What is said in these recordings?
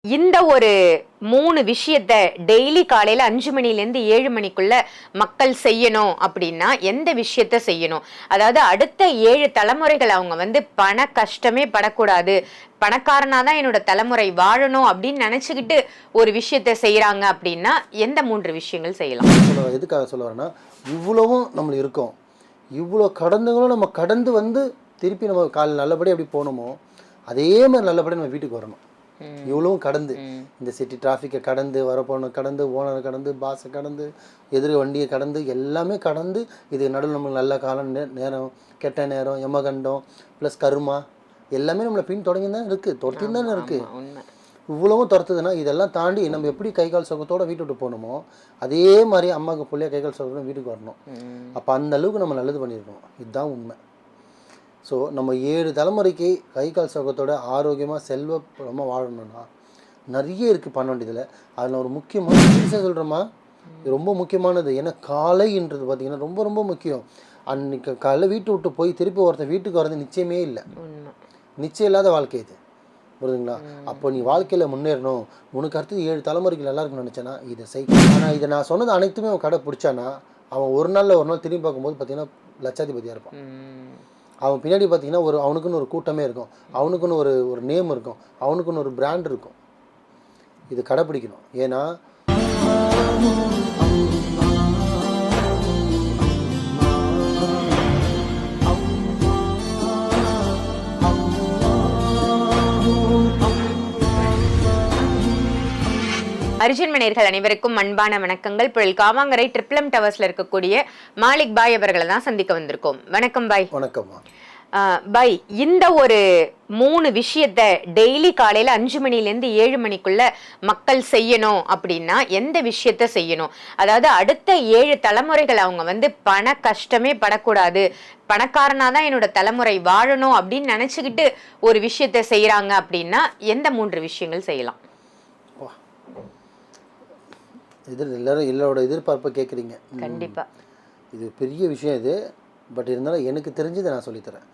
இந்த ஒரு 3 விஷயத்த டெய்லி காலையில 5 மணிலேருந்து 7 மணிக்குள்ள மக்கள் செய்யணும் அப்படின்னா எந்த விஷயத்த செய்யணும்? அதாவது அடுத்த 7 தலைமுறைகள் அவங்க பண கஷ்டமே படக்கூடாது. பணக்காரனா தான் என்னோட தலைமுறை வாழணும் அப்படின்னு நினைச்சுக்கிட்டு ஒரு விஷயத்த செய்றாங்க அப்படின்னா எந்த 3 விஷயங்கள் செய்யலாம்? எதுக்காக சொல்ல வரேன்னா, இவ்வளவும் நம்ம இருக்கோம். இவ்வளோ கடந்துங்களும் நம்ம கடந்து வந்து திருப்பி நம்ம நல்லபடியா எப்படி போனோமோ, அதே மாரி நல்லபடியா நம்ம வீட்டுக்கு வரணும். இவ்வளவும் கடந்து இந்த சிட்டி டிராஃபிக்கை கடந்து வரப்போன கடந்து ஓனரை கடந்து பாஸை கடந்து எதிர் வண்டியை கடந்து எல்லாமே கடந்து இது நடுவில் நம்மளுக்கு நல்ல காலம் நேரம் கெட்ட நேரம் யமகண்டம் ப்ளஸ் கருமா எல்லாமே நம்மளை பின் தொடங்கி தான் இருக்குது துரத்தின்னு தானே இருக்குது. இவ்வளவும் துரத்துதுன்னா இதெல்லாம் தாண்டி நம்ம எப்படி கை கால் சுகத்தோடு வீட்டு விட்டு போகணுமோ அதே மாதிரி அம்மாவுக்கு பிள்ளைய கை கால் சுகத்தோட வீட்டுக்கு வரணும். அப்போ அந்த அளவுக்கு நம்ம நல்லது பண்ணியிருக்கணும். இதுதான் உண்மை. ஸோ நம்ம 7 தலைமுறைக்கு கை கால் சுகத்தோட ஆரோக்கியமாக செல்வமாக வாழணும்னா நிறைய இருக்குது பண்ண வேண்டியதில். அதில் ஒரு முக்கியமான சொல்கிறோமா, ரொம்ப முக்கியமானது. ஏன்னா காலைன்றது பார்த்திங்கன்னா ரொம்ப ரொம்ப முக்கியம். அன்றைக்கி காலைல வீட்டு விட்டு போய் திருப்பி ஒருத்தர் வீட்டுக்கு வர்றது நிச்சயமே இல்லை. நிச்சயம் இல்லாத வாழ்க்கை இது, புரியுதுங்களா? அப்போ நீ வாழ்க்கையில் முன்னேறணும், உனக்கு அடுத்தது 7 தலைமுறைக்கு நல்லா இருக்குன்னு நினச்சேன்னா இதை செய். ஆனால் இதை நான் சொன்னது அனைத்துமே அவன் கடை பிடிச்சானா அவன் ஒரு நாள் திரும்பி பார்க்கும்போது பார்த்திங்கன்னா லட்சாதிபதியாக இருப்பான். அவன் பின்னாடி பார்த்தீங்கன்னா அவனுக்குன்னு ஒரு கூட்டமே இருக்கும், அவனுக்குன்னு ஒரு நேம் இருக்கும், அவனுக்குன்னு ஒரு பிராண்ட் இருக்கும். இது கடைப்பிடிக்கணும். ஏன்னா அர்ஜுன் மணியர்கள் அனைவருக்கும் அன்பான வணக்கங்கள். புயல் காவாங்கரை ட்ரிபிள் டவர்ஸ்ல இருக்கக்கூடிய மாலிக் பாய் அவர்களை தான் சந்திக்க வந்திருக்கோம். வணக்கம் பாய். வணக்கம் பாய். இந்த ஒரு 3 விஷயத்த டெய்லி காலையில 5 மணிலேருந்து 7 மணிக்குள்ள மக்கள் செய்யணும் அப்படின்னா எந்த விஷயத்த செய்யணும்? அதாவது அடுத்த 7 தலைமுறைகள் அவங்க பண கஷ்டமே படக்கூடாது, பணக்காரனா தான் என்னோட தலைமுறை வாழணும் அப்படின்னு நினைச்சுக்கிட்டு ஒரு விஷயத்த செய்யறாங்க அப்படின்னா எந்த 3 விஷயங்கள் செய்யலாம்? எல்லாரோட எதிர்பார்ப்பை கேட்குறீங்க. கண்டிப்பா இது பெரிய விஷயம் இது. பட் இருந்தாலும் எனக்கு தெரிஞ்சதை நான் சொல்லித்தரேன்.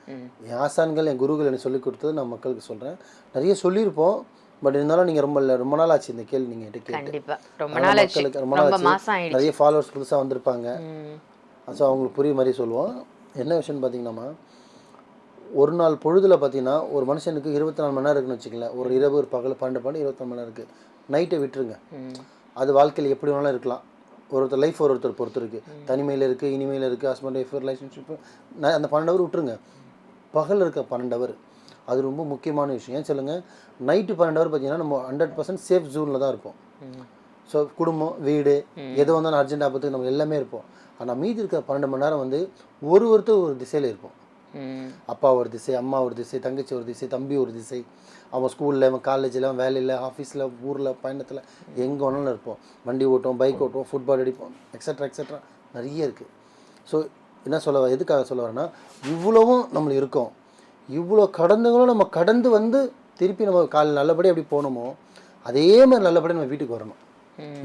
என் ஆசான்கள் என் குருகள் எனக்கு சொல்லிக் கொடுத்தது நான் மக்களுக்கு சொல்கிறேன். நிறைய சொல்லியிருப்போம். பட் இருந்தாலும் நீங்கள் ரொம்ப நாள் ஆச்சு இந்த கேள்வி நீங்கள் என்கிட்ட கேட்டு. மக்களுக்கு ரொம்ப நாள் ஆச்சு. நிறைய ஃபாலோவர்ஸ் புதுசாக வந்திருப்பாங்க. ஸோ அவங்களுக்கு புரிய மாதிரி சொல்லுவோம். என்ன விஷயம்னு பார்த்தீங்கன்னா, ஒரு நாள் பொழுதில் பார்த்தீங்கன்னா ஒரு மனுஷனுக்கு 24 மணி நேரம் இருக்குன்னு வச்சுக்கல. ஒரு இரவு ஒரு பகல் 12 24 மணி நேரம் இருக்குது. நைட்டை விட்டுருங்க. அது வாழ்க்கையில் எப்படி வேணாலும் இருக்கலாம். ஒருத்தர் லைஃப் ஒருத்தர் பொறுத்து இருக்குது. தனிமையில் இருக்குது, இனிமையில் இருக்குது, ஹஸ்பண்ட் ஒய்ஃப் ரிலேஷன்ஷிப்பு. அந்த 12 ஹவர் விட்டுருங்க. பகல் இருக்க 12 ஹவர் அது ரொம்ப முக்கியமான விஷயம். ஏன் சொல்லுங்கள், நைட்டு 12 ஹவர் பார்த்தீங்கன்னா நம்ம 100% சேஃப் ஜோனில் தான் இருப்போம். ஸோ குடும்பம் வீடு எது வந்தாலும் அர்ஜென்ட் ஆபத்துக்கு நம்ம எல்லாமே இருப்போம். ஆனால் மீதி இருக்கிற 12 மணி நேரம் ஒருத்தர் ஒரு திசையில் இருப்போம். அப்பா ஒரு திசை, அம்மா ஒரு திசை, தங்கச்சி ஒரு திசை, தம்பி ஒரு திசை. அவன் ஸ்கூலில், அவன் காலேஜில், அவன் வேலையில், ஆஃபீஸில், ஊரில், பயணத்தில் எங்கே வேணாலும் இருப்போம். வண்டி ஓட்டுவோம், பைக் ஓட்டுவோம், ஃபுட்பால் அடிப்போம், எக்ஸட்ரா நிறைய இருக்குது. ஸோ எதுக்காக சொல்ல வரேன்னா, இவ்வளவும் நம்ம இருக்கோம். இவ்வளோ கடந்துங்களும் நம்ம கடந்து வந்து திருப்பி நம்ம நல்லபடியாக எப்படி போகணுமோ அதே மாதிரி நல்லபடியாக நம்ம வீட்டுக்கு வரணும்.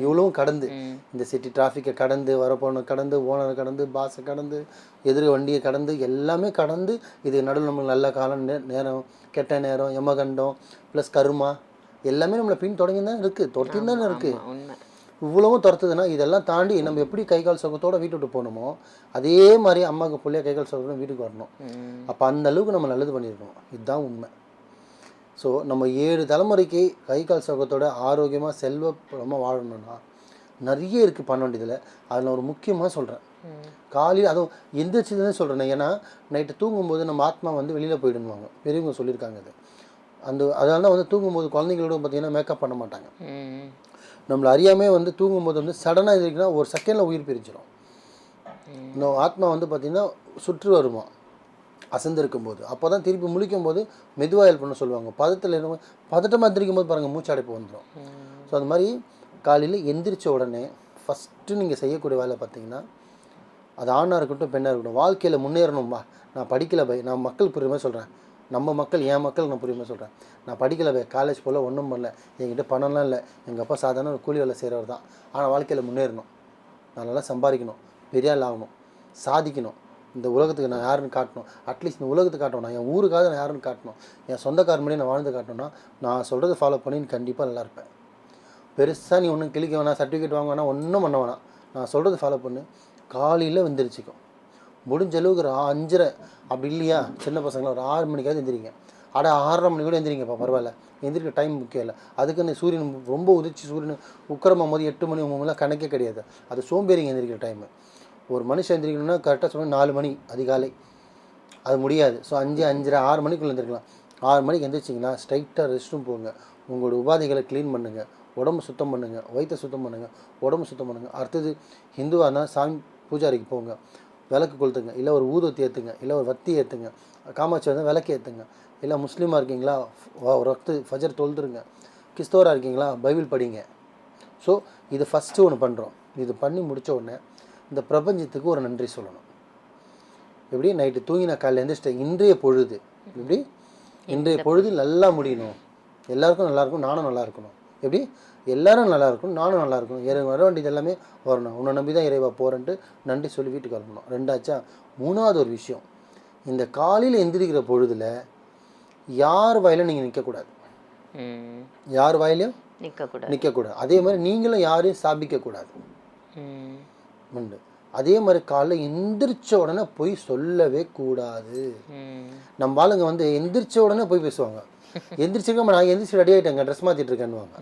இவ்வளவும் கடந்து இந்த சிட்டி டிராஃபிக்கை கடந்து வரப்போன கடந்து ஓனரை கடந்து பாஸை கடந்து எதிர் வண்டியை கடந்து எல்லாமே கடந்து இது நடுவில் நம்மளுக்கு நல்ல காலம் நேரம் கெட்ட நேரம் யமகண்டம் ப்ளஸ் கருமா எல்லாமே நம்மளை பின் தொடங்கி தான் இருக்குது துரத்தின்னு தானே இருக்குது. இவ்வளவும் துரத்துதுன்னா இதெல்லாம் தாண்டி நம்ம எப்படி கை கால் சுகத்தோடு வீட்டு விட்டு போகணுமோ அதே மாதிரி அம்மாவுக்கு பிள்ளைய கை கால் சுகத்தோட வீட்டுக்கு வரணும். அப்போ அந்த அளவுக்கு நம்ம நல்லது பண்ணியிருக்கோம். இதுதான் உண்மை. ஸோ நம்ம 7 தலைமுறைக்கு கை கால் சுகத்தோட ஆரோக்கியமாக செல்வமாக வாழணும்னா நிறைய இருக்குது பண்ண வேண்டியதில். அதில் ஒரு முக்கியமாக சொல்கிறேன். காலையில் அதுவும் எந்திரிச்சதுன்னு சொல்கிறேன். ஏன்னா நைட்டு தூங்கும்போது நம்ம ஆத்மா வெளியில் போயிடுவாங்க, பெரியவங்க சொல்லியிருக்காங்க. அது அதனால தான் தூங்கும்போது குழந்தைங்களோட பார்த்திங்கன்னா மேக்கப் பண்ண மாட்டாங்க. நம்மளை அறியாமல் தூங்கும்போது சடனாக இருக்குன்னா ஒரு செகண்டில் உயிர் பிரிஞ்சிடும். இந்த ஆத்மா பார்த்திங்கன்னா சுற்று வருமா அசந்திருக்கும் போது. அப்போ தான் திருப்பி முழிக்கும் போது மெதுவாக ஹெல்ப் பண்ண சொல்லுவாங்க. பதட்டமாக எந்திரிக்கும் போது பாருங்கள் மூச்சு அடைப்பு வந்துடும். ஸோ அது மாதிரி காலையில் எந்திரிச்ச உடனே ஃபஸ்ட்டு நீங்கள் செய்யக்கூடிய வேலை பார்த்தீங்கன்னா, அது ஆணாக இருக்கட்டும் பெண்ணாக இருக்கட்டும், வாழ்க்கையில் முன்னேறணும்பா. நான் படிக்கலை பை, நான் மக்கள் புரியுற மாதிரி சொல்கிறேன். நம்ம மக்கள் என் மக்கள் நான் புரியுற மாதிரி சொல்கிறேன். நான் படிக்கலை பை, காலேஜ் போல் ஒன்றும் பண்ணல, என்கிட்ட பணம்லாம் இல்லை, எங்கள் அப்பா சாதாரண ஒரு கூலி வேலை செய்கிறவர் தான். ஆனால் வாழ்க்கையில் முன்னேறணும், நான் நல்லா சம்பாதிக்கணும், பெரிய ஆள் ஆகணும், சாதிக்கணும், இந்த உலகத்துக்கு நான் யாருன்னு காட்டணும், அட்லீஸ்ட் இந்த உலகத்துக்கு காட்டணும், நான் என் ஊருக்காக நான் யாருன்னு காட்டணும், என் சொந்தக்கார முன்னாடி நான் வாழ்ந்து காட்டணும்னா நான் சொல்கிறத ஃபாலோ பண்ணி நீ கண்டிப்பாக நல்லா இருப்பேன். பெருசாக நீ ஒன்றும் கிளிக்க வேணாம், சர்டிஃபிகேட் வாங்க வேணாம், ஒன்றும் பண்ண வேணாம். நான் சொல்கிறது ஃபாலோ பண்ணு. காலையில் வந்துருச்சுக்கும் முடிஞ்ச அளவுக்கு ஒரு 5:30 அப்படி இல்லையா சின்ன பசங்களாம் ஒரு 6 மணிக்காவது எந்திரிங்க. 6:30 மணி கூட எந்திரிங்கப்பா, பரவாயில்ல, எந்திரிக்க டைம் முக்கியம் இல்லை. அதுக்குன்னு சூரியன் ரொம்ப உதிச்சு சூரியன் உக்கரமாகும் போது 8 மணி 9 மணிலாம் கணக்கே கிடையாது. அது சோம்பேறிங்க எந்திரிக்கிற டைமு. ஒரு மனுஷன் எந்திரிக்கணும்னா கரெக்டாக சொன்னால் 4 மணி அதிகாலை, அது முடியாது. ஸோ 5, 5:30, 6 மணிக்குள்ளே எந்திரிக்கலாம். 6 மணிக்கு எந்திரிச்சிங்கன்னா ஸ்ட்ரைட்டாக ரெஸ்ட் ரூம் போங்க, உங்களோட உபாதைகளை க்ளீன் பண்ணுங்கள், உடம்பு சுத்தம் பண்ணுங்கள், வயிற்றை சுத்தம் பண்ணுங்கள், உடம்பு சுத்தம் பண்ணுங்கள். அடுத்தது ஹிந்துவாக இருந்தால் சாமி பூஜாரிக்கு போங்க, விளக்கு கொளுத்துங்க, இல்லை ஒரு ஊதுவத்தி ஏற்றுங்க, இல்லை ஒரு வத்தி ஏற்றுங்க, காமாட்சி வந்தால் விளக்கு ஏற்றுங்க. இல்லை முஸ்லீமாக இருக்கீங்களா ரத்து ஃபஜர் தொழுதுருங்க. கிறிஸ்தவராக இருக்கீங்களா பைபிள் படிங்க. ஸோ இது ஃபஸ்ட்டு ஒன்று பண்ணுறோம். இது பண்ணி முடித்த உடனே இந்த பிரபஞ்சத்துக்கு ஒரு நன்றி சொல்லணும். எப்படி நைட்டு தூங்கி நான் காலையில் எழுந்திரிச்சிட்டேன், இன்றைய பொழுது எப்படி இன்றைய பொழுது நல்லா முடியணும், எல்லாருக்கும் நல்லாயிருக்கும், நானும் நல்லா இருக்கணும். எப்படி எல்லோரும் நல்லா இருக்கணும், நானும் நல்லா இருக்கணும், வர வேண்டியது எல்லாமே வரணும், உன்னை நம்பி தான் இறைவா போகிறேன்ட்டு நன்றி சொல்லி வீட்டுக்கு வரணும். 2ஆச்சா. 3வது ஒரு விஷயம், இந்த காலையில் எந்திரிக்கிற பொழுதில் யார் வாயிலும் நீங்கள் நிற்கக்கூடாது, யார் வாயிலையும் நிற்கக்கூடாது. அதே மாதிரி நீங்களும் யாரையும் ஸ்தாபிக்கக்கூடாது உண்டு. அதே மாதிரி காலைல எந்திரிச்ச உடனே போய் சொல்லவே கூடாது. நம்ம ஆளுங்க வந்து எந்திரிச்ச உடனே போய் பேசுவாங்க. எந்திரிச்சிருக்க நான் எந்திரிச்சு ரெடி ஆகிட்டேங்க, ட்ரெஸ் மாற்றிட்டு இருக்கேன்னுவாங்க.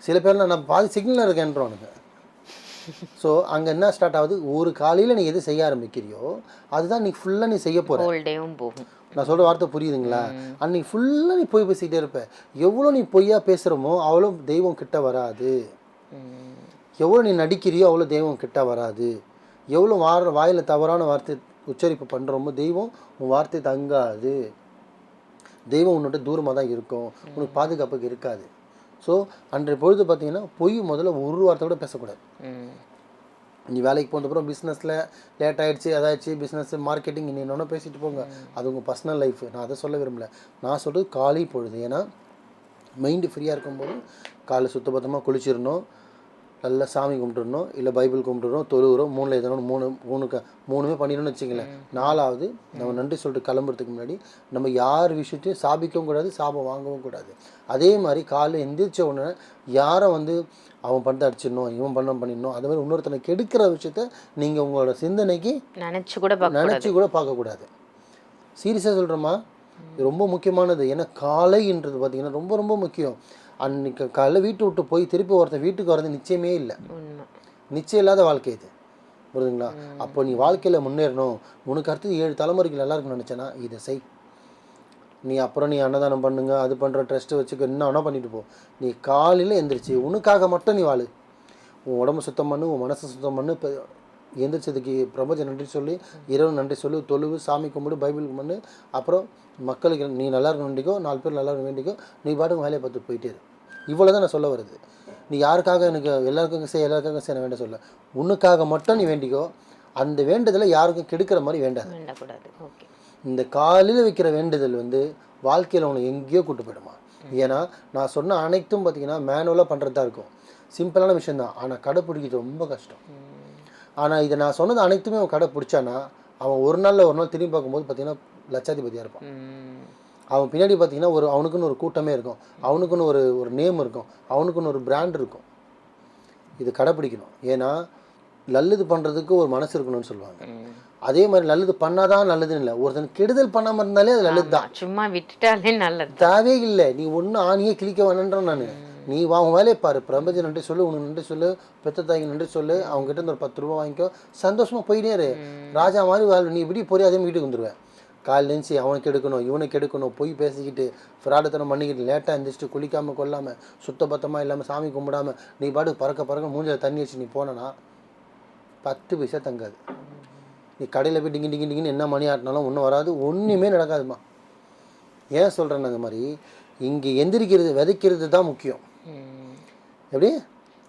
சில பேர்லாம் நான் பாதி சிக்னலில் இருக்கேன்றவானுங்க. ஸோ அங்கே என்ன ஸ்டார்ட் ஆகுது, ஒரு காலையில் நீ எது செய்ய ஆரம்பிக்கிறியோ அதுதான் நீ ஃபுல்லாக நீ செய்ய போகிற. நான் சொல்கிற வார்த்தை புரியுதுங்களா? அன்றைக்கி ஃபுல்லாக நீ போய் பேசிக்கிட்டே இருப்ப. எவ்வளோ நீ பொய்யா பேசுகிறோமோ அவ்வளோ தெய்வம் கிட்ட வராது. எவ்வளோ நீ நடிக்கிறியோ அவ்வளோ தெய்வம் கிட்ட வராது. எவ்வளோ வாயில் தவறான வார்த்தை உச்சரிப்பு பண்ணுறோமோ தெய்வம் உன் வார்த்தை தங்காது. தெய்வம் உன்னோட தூரமாக தான் இருக்கும், உனக்கு பாதுகாப்புக்கு இருக்காது. ஸோ அன்றைய பொழுது பார்த்தீங்கன்னா பொய் முதல்ல ஒரு வார்த்தை கூட பேசக்கூடாது. நீ வேலைக்கு போனதுக்கப்புறம் பிஸ்னஸில் லேட் ஆகிடுச்சு, அதாச்சு பிஸ்னஸ் மார்க்கெட்டிங் நீ என்னென்ன பேசிட்டு போங்க, அது உங்கள் பர்சனல் லைஃப். நான் அதை சொல்ல விரும்பல. நான் சொல்கிறது காலை பொழுது. ஏன்னா மைண்டு ஃப்ரீயாக இருக்கும்போது காலை சுத்தபத்தமாக குளிச்சிடணும், நல்லா சாமி கும்பிட்டுடணும், இல்லை பைபிள் கும்பிட்டுறோம், தொழுகிறோம், 3ல் எதனா மூணுமே பண்ணிடணும்னு வச்சுங்களேன். 4வது நம்ம நன்றி சொல்லிட்டு கிளம்புறதுக்கு முன்னாடி நம்ம யார் விஷயத்தையும் சாபிக்கவும் கூடாது, சாபம் வாங்கவும் கூடாது. அதே மாதிரி காலையில் எந்திரிச்ச உடனே யாரை வந்து அவன் பண்ண அடிச்சிடணும், இவன் பண்ணிடணும், அது மாதிரி இன்னொருத்தனை கெடுக்கிற விஷயத்த நீங்கள் உங்களோட சிந்தனைக்கு நினச்சி கூட பார்க்கக்கூடாது. சீரியஸாக சொல்கிறோமா, இது ரொம்ப முக்கியமானது. ஏன்னா காலைன்றது பார்த்திங்கன்னா ரொம்ப ரொம்ப முக்கியம். அன்றைக்கி காலைல வீட்டை விட்டு போய் திருப்பி ஒருத்தன் வீட்டுக்கு வர்றது நிச்சயமே இல்லை, நிச்சயம் இல்லாத வாழ்க்கை இது, புரியுதுங்களா? அப்போ நீ வாழ்க்கையில் முன்னேறணும், உனக்கு அடுத்தது 7 தலைமுறைக்கு நல்லா இருக்குன்னு நினச்சேன்னா இதை செய். நீ அப்புறம் நீ அன்னதானம் பண்ணுங்க, அது பண்ணுற ட்ரஸ்ட்டு வச்சுக்க, என்ன வேணால் பண்ணிட்டு போ. நீ காலையில் எந்திரிச்சு உனக்காக மட்டும் நீ வாழு. உன் உடம்பு சுத்தம் பண்ணு, உன் மனசை சுத்தம் பண்ணு. இப்போ எந்திரிச்சதுக்கு பிரபஞ்சம் நன்றி சொல்லி, இரவு நன்றி சொல்லி, தொழுவு, சாமி கும்பிடு, பைபிள் பண்ணு. அப்புறம் மக்களுக்கு நீ நல்லா இருக்க வேண்டிக்கோ, 4 பேர் நல்லா இருக்க வேண்டிக்கோ, நீ பாட்டுக்கு வேலையை பார்த்து போயிட்டே இரு. இவ்வளோ தான் நான் சொல்ல வருது. நீ யாருக்காக எனக்கு எல்லாருக்காக செய்ய வேண்டாம் சொல்ல, உனக்காக மட்டும் நீ வேண்டிக்கோ. அந்த வேண்டுதலை யாருக்கும் கெடுக்கிற மாதிரி வேண்டாது. இந்த காலையில் வைக்கிற வேண்டுதல் வந்து வாழ்க்கையில் உன்னை எங்கேயோ கூட்டு போயிடுமா. ஏன்னா நான் சொன்ன அனைத்தும் பார்த்தீங்கன்னா மேனுவலாக பண்ணுறது தான் இருக்கும், சிம்பிளான விஷயந்தான். ஆனால் கடைப்பிடிக்கிறது ரொம்ப கஷ்டம். ஆனால் இதை நான் சொன்னது அனைத்துமே அவன் கடைப்பிடிச்சானா அவன் ஒரு நாள் திரும்பி பார்க்கும்போது பார்த்தீங்கன்னா லட்சாதிபதியாக இருப்பான். அவன் பின்னாடி பார்த்தீங்கன்னா அவனுக்குன்னு ஒரு கூட்டமே இருக்கும், அவனுக்குன்னு ஒரு நேம் இருக்கும், அவனுக்குன்னு ஒரு பிராண்ட் இருக்கும். இது கடைப்பிடிக்கணும். ஏன்னா நல்லது பண்ணுறதுக்கு ஒரு மனசு இருக்கணும்னு சொல்லுவாங்க. அதே மாதிரி நல்லது பண்ணாதான் நல்லதுன்னு இல்லை, ஒருத்தன் கெடுதல் பண்ணாமல் இருந்தாலே அது நல்லது தான். சும்மா விட்டுட்டாலே நல்லது தேவையே இல்லை. நீ ஒன்றும் ஆணியே கிளிக்க வேணுன்றேன் நான். நீ உன் வேலையை பாரு, பிரபஞ்சம் நன்றி சொல்லு, உனக்கு நன்றி சொல்லு, பெத்த தாய்க்கு நன்றி சொல்லு, அவங்ககிட்ட இருந்து ஒரு 10 ரூபா வாங்கிக்கோ, சந்தோஷமாக போயிட்டே இரு. ராஜா மாதிரி வாழ். நீ இப்படி போறியா அதே வீட்டுக்கு வந்துடுவேன். காலையில் எழுந்துச்சி அவனுக்கு எடுக்கணும், இவனுக்கு எடுக்கணும், போய் பேசிக்கிட்டு ஃப்ராடுத்தனம் பண்ணிக்கிட்டு லேட்டாக எழுந்திரிச்சிட்டு குளிக்காமல் கொள்ளாமல் சுத்தபத்தமாக இல்லாமல் சாமி கும்பிடாமல் நீ பாட்டுக்கு பறக்க மூஞ்சில் தண்ணி வச்சு நீ போனனா 10 பைசா தங்காது. நீ கடையில் போய் டிங்கின்னு என்ன மணி ஆட்டினாலும் ஒன்றும் வராது, ஒன்றுமே நடக்காதுமா. ஏன் சொல்கிறேன்னு அந்த மாதிரி இங்கே விதைக்கிறது தான் முக்கியம். எப்படி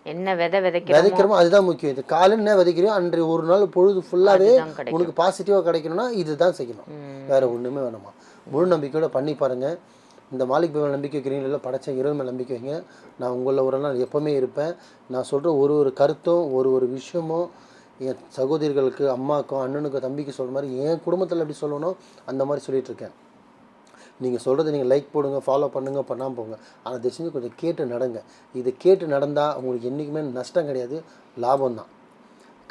என்ன விதைக்கிறோமோ அதுதான் முக்கியம். இது காலையில் என்ன விதைக்கிறியோ அன்றைய ஒரு நாள் பொழுது ஃபுல்லாகவே உனக்கு பாசிட்டிவாக கிடைக்கணும்னா இதுதான் செய்யணும், வேறு ஒன்றுமே வேணுமா. முழு நம்பிக்கையோட பண்ணி பாருங்கள். இந்த மாலிக் மேலே நம்பிக்கை வைக்கிறீங்களா, படைச்ச இறைவன் மேலே நம்பிக்கை வைங்க. நான் உங்களில் ஒரு நாள் எப்போவுமே இருப்பேன். நான் சொல்கிற ஒரு கருத்தும் ஒரு விஷயமும் என் சகோதரிகளுக்கு, அம்மாவுக்கும், அண்ணனுக்கும், தம்பிக்கு சொல்கிற மாதிரி என் குடும்பத்தில் எப்படி சொல்லணும் அந்த மாதிரி சொல்லிகிட்ருக்கேன். நீங்கள் சொல்கிறத நீங்கள் லைக் போடுங்க, ஃபாலோ பண்ணுங்க, பண்ணாமல் போங்க. ஆனால் தயவு செஞ்சு கொஞ்சம் கேட்டு நடங்க. இது கேட்டு நடந்தால் உங்களுக்கு என்றைக்குமே நஷ்டம் கிடையாது, லாபம் தான்.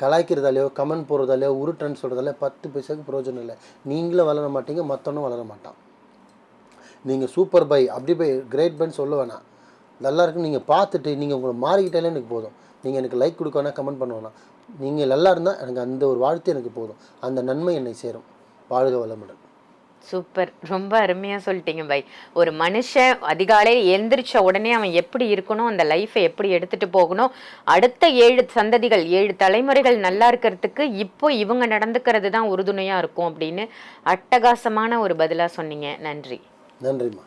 கலாய்க்கிறதாலையோ, கமெண்ட் போடுறதாலையோ, உருட்டன்னு சொல்கிறதாலையோ 10 பைசாவுக்கு பிரயோஜனம் இல்லை. நீங்களும் வளர மாட்டீங்க, மற்றவனும் வளர மாட்டான். நீங்கள் சூப்பர் பை, அப்படி பை, கிரேட் பைன்னு சொல்ல வேணாம். நல்லா இருக்குன்னு நீங்கள் பார்த்துட்டு நீங்கள் உங்களை மாறிக்கிட்டாலே எனக்கு போதும். நீங்கள் எனக்கு லைக் கொடுக்க வேணாம், கமெண்ட் பண்ண வேணாம். நீங்கள் நல்லா இருந்தால் எனக்கு அந்த ஒரு வாழ்த்து எனக்கு போதும். அந்த நன்மை என்னை சேரும். வாழ்க வளமுடன். சூப்பர், ரொம்ப அருமையா சொல்லிட்டீங்க பை. ஒரு மனுஷன் அதிகாலையில் எந்திரிச்ச உடனே அவன் எப்படி இருக்கணும், அந்த லைஃப்பை எப்படி எடுத்துட்டு போகணும், அடுத்த 7 சந்ததிகள் 7 தலைமுறைகள் நல்லா இருக்கிறதுக்கு இப்போ இவங்க நடந்துக்கிறது தான் உறுதுணையா இருக்கும் அப்படின்னு அட்டகாசமான ஒரு பதிலா சொன்னீங்க. நன்றி. நன்றிம்மா.